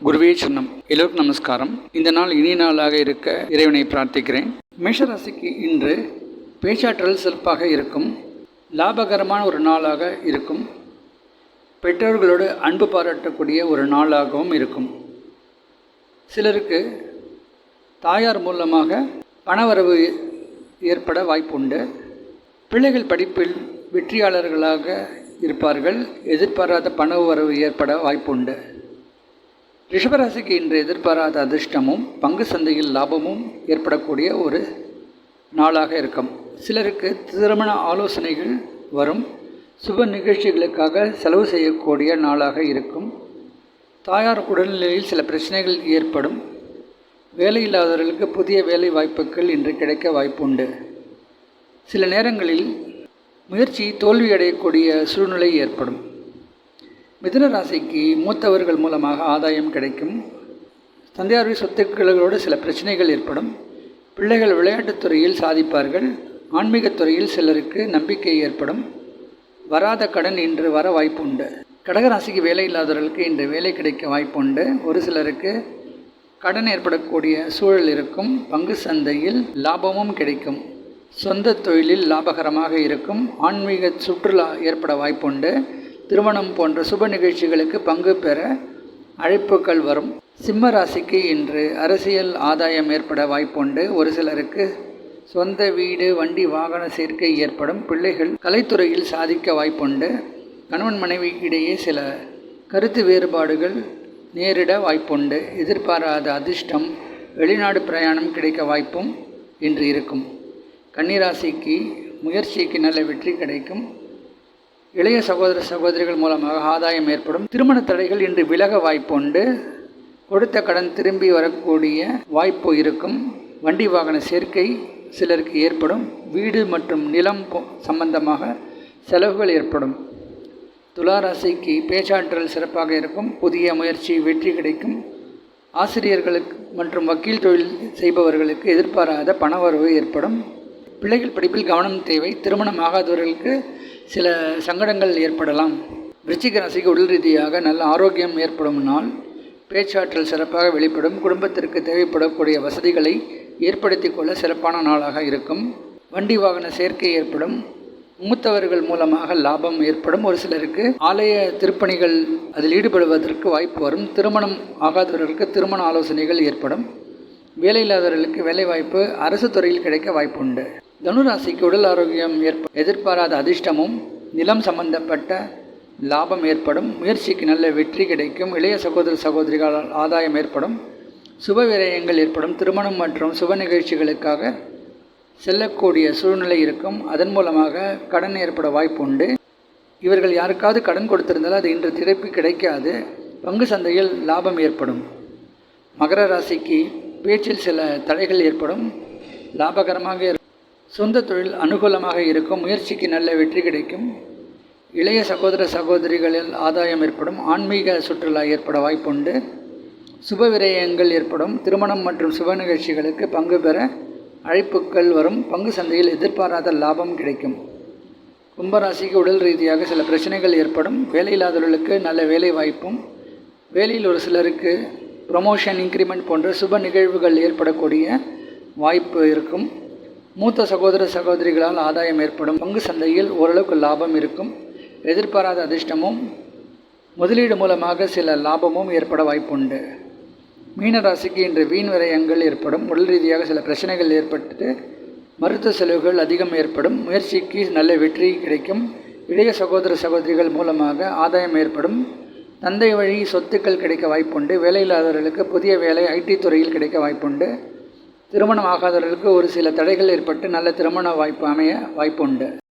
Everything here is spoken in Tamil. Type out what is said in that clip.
குருவே சரணம். எல்லோருக்கும் நமஸ்காரம். இந்த நாள் இனிய நாளாக இருக்க இறைவனை பிரார்த்திக்கிறேன். மேஷராசிக்கு இன்று பேச்சாற்றல் சிறப்பாக இருக்கும். லாபகரமான ஒரு நாளாக இருக்கும். பெற்றோர்களோடு அன்பு பாராட்டக்கூடிய ஒரு நாளாகவும் இருக்கும். சிலருக்கு தாயார் மூலமாக பணவரவு ஏற்பட வாய்ப்புண்டு. பிள்ளைகள் படிப்பில் வெற்றியாளர்களாக இருப்பார்கள். எதிர்பாராத பண வரவு ஏற்பட வாய்ப்புண்டு. ரிஷபராசிக்கு இன்று எதிர்பாராத அதிர்ஷ்டமும் பங்கு சந்தையில் லாபமும் ஏற்படக்கூடிய ஒரு நாளாக இருக்கும். சிலருக்கு திருமண ஆலோசனைகள் வரும். சுப நிகழ்ச்சிகளுக்காக செலவு செய்யக்கூடிய நாளாக இருக்கும். தாயார் உடல்நிலையில் சில பிரச்சனைகள் ஏற்படும். வேலையில்லாதவர்களுக்கு புதிய வேலை வாய்ப்புகள் இன்று கிடைக்க வாய்ப்புண்டு. சில நேரங்களில் முயற்சி தோல்வியடையக்கூடிய சூழ்நிலை ஏற்படும். மிதுன ராசிக்கு மூத்தவர்கள் மூலமாக ஆதாயம் கிடைக்கும். தந்தையார் சொத்துக்களோடு சில பிரச்சனைகள் ஏற்படும். பிள்ளைகள் விளையாட்டுத் துறையில் சாதிப்பார்கள். ஆன்மீகத் துறையில் சிலருக்கு நம்பிக்கை ஏற்படும். வராத கடன் இன்று வர வாய்ப்புண்டு. கடகராசிக்கு வேலை இல்லாதவர்களுக்கு இன்று வேலை கிடைக்க வாய்ப்புண்டு. ஒரு சிலருக்கு கடன் ஏற்படக்கூடிய சூழல் இருக்கும். பங்கு சந்தையில் லாபமும் கிடைக்கும். சொந்த தொழிலில் லாபகரமாக இருக்கும். ஆன்மீக சுற்றுலா ஏற்பட வாய்ப்புண்டு. திருமணம் போன்ற சுப நிகழ்ச்சிகளுக்கு பங்கு பெற அழைப்புகள் வரும். சிம்ம ராசிக்கு இன்று அரசியல் ஆதாயம் ஏற்பட வாய்ப்புண்டு. ஒரு சிலருக்கு சொந்த வீடு, வண்டி, வாகன சேர்க்கை ஏற்படும். பிள்ளைகள் கலைத்துறையில் சாதிக்க வாய்ப்புண்டு. கணவன் மனைவி இடையே சில கருத்து வேறுபாடுகள் நேரிட வாய்ப்புண்டு. எதிர்பாராத அதிர்ஷ்டம், வெளிநாடு பிரயாணம் கிடைக்க வாய்ப்பும் இன்று இருக்கும். கன்னிராசிக்கு முயற்சிக்கு நல்ல வெற்றி கிடைக்கும். இளைய சகோதர சகோதரிகள் மூலமாக ஆதாயம் ஏற்படும். திருமண தடைகள் இன்று விலக வாய்ப்புண்டு. கொடுத்த கடன் திரும்பி வரக்கூடிய வாய்ப்பு இருக்கும். வண்டி வாகன சேர்க்கை சிலருக்கு ஏற்படும். வீடு மற்றும் நிலம் சம்பந்தமாக செலவுகள் ஏற்படும். துளாராசிக்கு பேச்சாற்றல் சிறப்பாக இருக்கும். புதிய முயற்சி வெற்றி கிடைக்கும். ஆசிரியர்களுக்கு மற்றும் வக்கீல் தொழில் செய்பவர்களுக்கு எதிர்பாராத பணவரவு ஏற்படும். பிள்ளைகள் படிப்பில் கவனம் தேவை. திருமணம் ஆகாதவர்களுக்கு சில சங்கடங்கள் ஏற்படலாம். விருச்சிக ராசிக்கு உடல் ரீதியாக நல்ல ஆரோக்கியம் ஏற்படும் நாள். பேச்சாற்றல் சிறப்பாக வெளிப்படும். குடும்பத்திற்கு தேவைப்படக்கூடிய வசதிகளை ஏற்படுத்தி கொள்ள சிறப்பான நாளாக இருக்கும். வண்டி வாகன சேர்க்கை ஏற்படும். மூத்தவர்கள் மூலமாக லாபம் ஏற்படும். ஒரு சிலருக்கு ஆலய திருப்பணிகள் அதில் ஈடுபடுவதற்கு வாய்ப்பு வரும். திருமணம் ஆகாதவர்களுக்கு திருமண ஆலோசனைகள் ஏற்படும். வேலையில்லாதவர்களுக்கு வேலைவாய்ப்பு அரசு துறையில் கிடைக்க வாய்ப்புண்டு. தனுராசிக்கு உடல் ஆரோக்கியம் எதிர்பாராத அதிர்ஷ்டமும் நிலம் சம்பந்தப்பட்ட லாபம் ஏற்படும். முயற்சிக்கு நல்ல வெற்றி கிடைக்கும். இளைய சகோதர சகோதரிகளால் ஆதாயம் ஏற்படும். சுப விரயங்கள் ஏற்படும். திருமணம் மற்றும் சுப நிகழ்ச்சிகளுக்காக செல்லக்கூடிய சூழ்நிலை இருக்கும். அதன் மூலமாக கடன் ஏற்பட வாய்ப்புண்டு. இவர்கள் யாருக்காவது கடன் கொடுத்திருந்தால் அது இன்று திருப்பி கிடைக்காது. பங்கு சந்தையில் லாபம் ஏற்படும். மகர ராசிக்கு பேச்சில் சில தடைகள் ஏற்படும். லாபகரமாக சொந்த தொழில் அனுகூலமாக இருக்கும். முயற்சிக்கு நல்ல வெற்றி கிடைக்கும். இளைய சகோதர சகோதரிகளில் ஆதாயம் ஏற்படும். ஆன்மீக சுற்றுலா ஏற்பட வாய்ப்புண்டு. சுப விரயங்கள் ஏற்படும். திருமணம் மற்றும் சுப நிகழ்ச்சிகளுக்கு பங்கு பெற அழைப்புகள் வரும். பங்கு சந்தையில் எதிர்பாராத லாபம் கிடைக்கும். கும்பராசிக்கு உடல் ரீதியாக சில பிரச்சனைகள் ஏற்படும். வேலையில்லாதவர்களுக்கு நல்ல வேலை வாய்ப்பும், வேலையில் ஒரு சிலருக்கு ப்ரமோஷன், இன்க்ரிமெண்ட் போன்ற சுப நிகழ்வுகள் ஏற்படக்கூடிய வாய்ப்பு இருக்கும். மூத்த சகோதர சகோதரிகளால் ஆதாயம் ஏற்படும். பங்கு சந்தையில் ஓரளவுக்கு லாபம் இருக்கும். எதிர்பாராத அதிர்ஷ்டமும் முதலீடு மூலமாக சில லாபமும் ஏற்பட வாய்ப்புண்டு. மீனராசிக்கு இன்று வீண் விரயங்கள் ஏற்படும். உடல் ரீதியாக சில பிரச்சனைகள் ஏற்பட்டு மருத்துவ செலவுகள் அதிகம் ஏற்படும். முயற்சிக்கு நல்ல வெற்றி கிடைக்கும். இளைய சகோதர சகோதரிகள் மூலமாக ஆதாயம் ஏற்படும். தந்தை வழி சொத்துக்கள் கிடைக்க வாய்ப்புண்டு. வேலையில்லாதவர்களுக்கு புதிய வேலை ஐடி துறையில் கிடைக்க வாய்ப்புண்டு. திருமணம் ஆகாதவர்களுக்கு ஒரு சில தடைகள் ஏற்பட்டு நல்ல திருமண வாய்ப்பு அமைய வாய்ப்புண்டு.